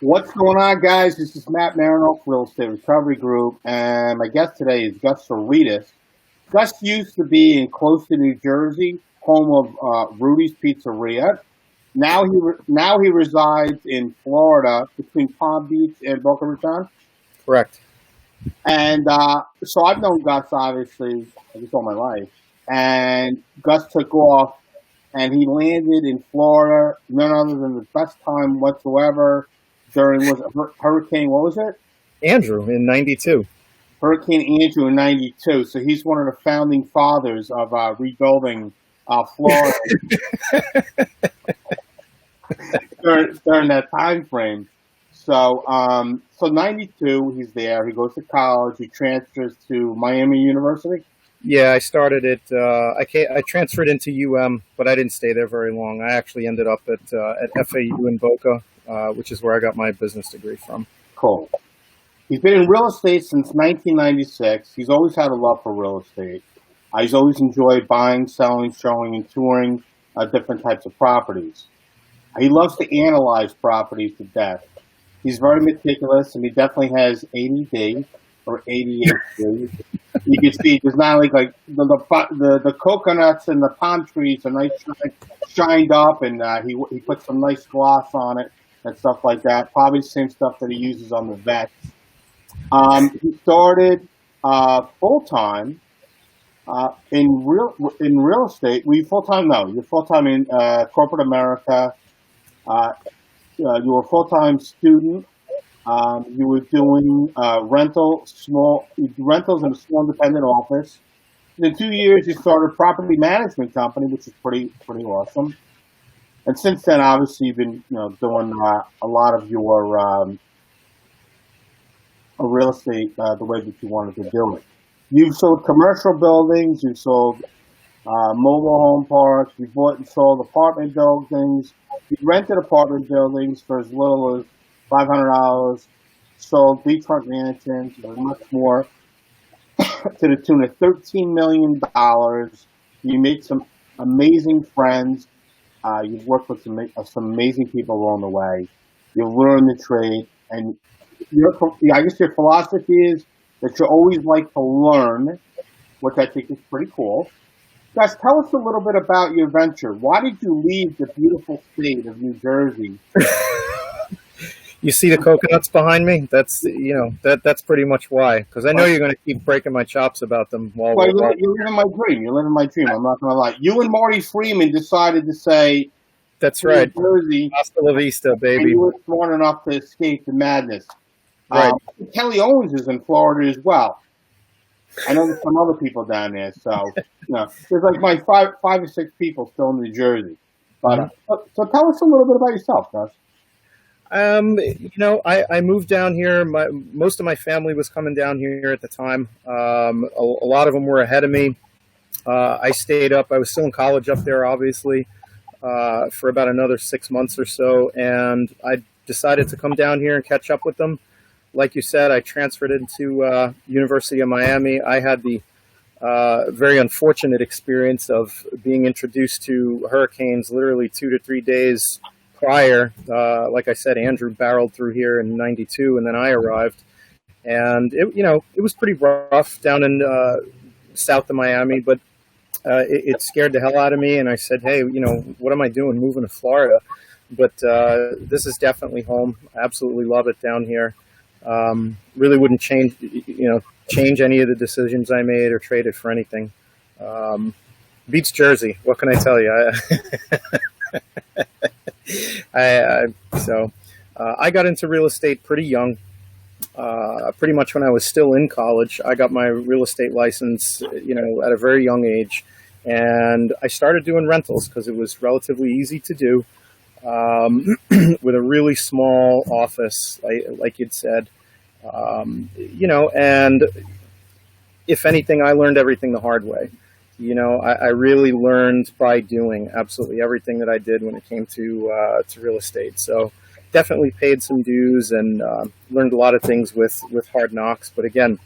What's going on, guys? This is Matt Marinoff, Real Estate Recovery Group, and my guest today is Gus Saridis. Gus used to be in Closter, New Jersey, home of Rudy's Pizzeria. Now he resides in Florida between Palm Beach and Boca Raton. Correct. And so I've known Gus obviously just all my life. And Gus took off, and he landed in Florida, none other than the best time whatsoever during Hurricane. What was it? Andrew in 92. Hurricane Andrew in '92. So he's one of the founding fathers of rebuilding Florida during that time frame. So '92, he's there. He goes to college. He transfers to Miami University. Yeah, I started it. I transferred into but I didn't stay there very long. I actually ended up at FAU in Boca, which is where I got my business degree from. Cool. He's been in real estate since 1996. He's always had a love for real estate. He's always enjoyed buying, selling, showing, and touring different types of properties. He loves to analyze properties to death. He's very meticulous, and he definitely has ADD or ADHD. You can see there's not like the coconuts and the palm trees are nice shined up, and he put some nice gloss on it and stuff like that. Probably the same stuff that he uses on the vets. He started full time in real estate. Were you full time? No, you're full time in corporate America. You were a full time student. You were doing rentals in a small independent office. In 2 years, you started a property management company, which is pretty awesome. And since then, obviously, you've been doing a lot of your real estate the way that you wanted to do it. You've sold commercial buildings. You've sold mobile home parks. You bought and sold apartment buildings. You rented apartment buildings for as little as $500. Sold beachfront mansions and much more to the tune of $13 million. You made some amazing friends. You've worked with some amazing people along the way. You've learned the trade, and I guess your philosophy is that you always like to learn, which I think is pretty cool. Guys, tell us a little bit about your venture. Why did you leave the beautiful state of New Jersey? You see the coconuts behind me? That's that's pretty much why. Because I know you're going to keep breaking my chops about them. You're living my dream. You're living my dream. I'm not going to lie. You and Marty Freeman decided to say, "That's right, New Jersey, hasta la vista, baby." And you were smart enough to escape the madness. Right. Kelly Owens is in Florida as well. I know there's some other people down there. So there's like my five or six people still in New Jersey. But so tell us a little bit about yourself, Gus. I moved down here. Most of my family was coming down here at the time. A lot of them were ahead of me. I stayed up. I was still in college up there, obviously, for about another 6 months or so. And I decided to come down here and catch up with them. Like you said, I transferred into University of Miami. I had the very unfortunate experience of being introduced to hurricanes literally 2 to 3 days prior. Like I said, Andrew barreled through here in '92, and then I arrived, and it was pretty rough down in south of Miami, but it scared the hell out of me. And I said, hey, what am I doing moving to Florida? But this is definitely home. Absolutely love it down here. Really wouldn't change any of the decisions I made or trade it for anything. Beats Jersey. What can I tell you? I got into real estate pretty young. Pretty much when I was still in college. I got my real estate license, at a very young age, and I started doing rentals because it was relatively easy to do, with a really small office, like you'd said, and if anything, I learned everything the hard way. I really learned by doing absolutely everything that I did when it came to real estate. So definitely paid some dues and learned a lot of things with hard knocks. But again,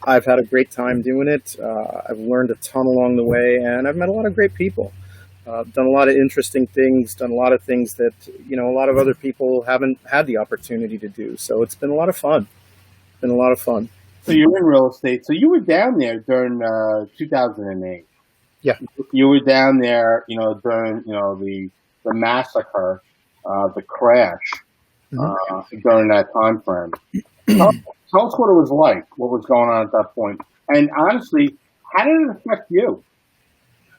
I've had a great time doing it. I've learned a ton along the way, and I've met a lot of great people. done a lot of interesting things, done a lot of things that, a lot of other people haven't had the opportunity to do. So it's been a lot of fun. Been a lot of fun. So you're in real estate. So you were down there during 2008. Yeah. You were down there, during the massacre, the crash, during that time frame. Tell us what it was like, what was going on at that point, and honestly, how did it affect you?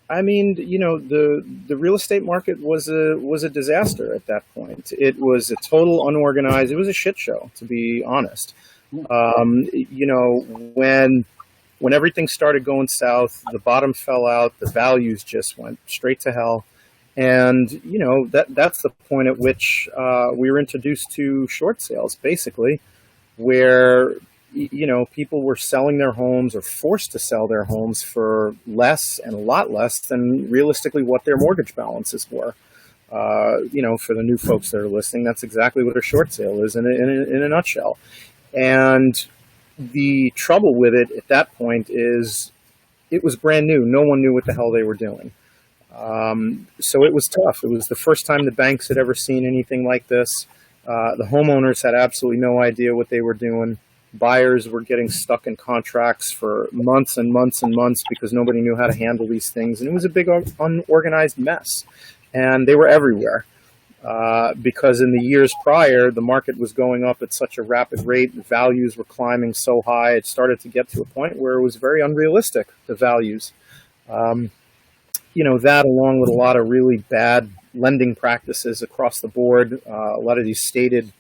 I mean, the real estate market was a disaster at that point. It was a total unorganized. It was a shit show, to be honest. When everything started going south, the bottom fell out. The values just went straight to hell, and that's the point at which we were introduced to short sales, basically, where people were selling their homes or forced to sell their homes for less and a lot less than realistically what their mortgage balances were. For the new folks that are listening, that's exactly what a short sale is in a nutshell. And the trouble with it at that point is it was brand new. No one knew what the hell they were doing. So it was tough. It was the first time the banks had ever seen anything like this. The homeowners had absolutely no idea what they were doing. Buyers were getting stuck in contracts for months and months and months because nobody knew how to handle these things. And it was a big unorganized mess. And they were everywhere. Because in the years prior, the market was going up at such a rapid rate. The values were climbing so high. It started to get to a point where it was very unrealistic, the values. That along with a lot of really bad lending practices across the board, a lot of these stated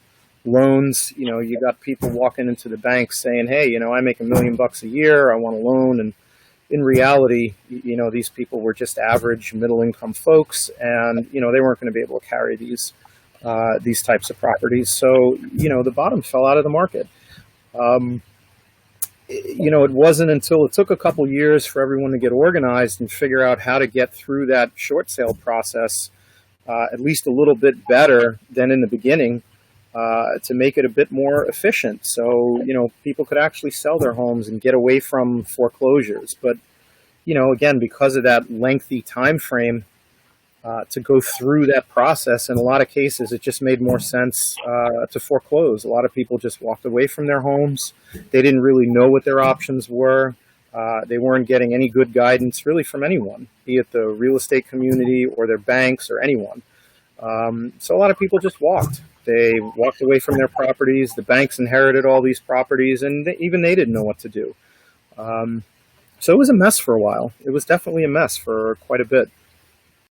loans, you got people walking into the bank saying, hey, I make $1 million a year, I want a loan. And in reality, these people were just average middle income folks, and, they weren't going to be able to carry these types of properties. So, the bottom fell out of the market. It wasn't until it took a couple years for everyone to get organized and figure out how to get through that short sale process, at least a little bit better than in the beginning, to make it a bit more efficient. So, people could actually sell their homes and get away from foreclosures. But, again, because of that lengthy time frame, to go through that process, in a lot of cases, it just made more sense to foreclose. A lot of people just walked away from their homes. They didn't really know what their options were. They weren't getting any good guidance really from anyone, be it the real estate community or their banks or anyone. So a lot of people just walked. They walked away from their properties. The banks inherited all these properties, and even they didn't know what to do. So it was a mess for a while. It was definitely a mess for quite a bit.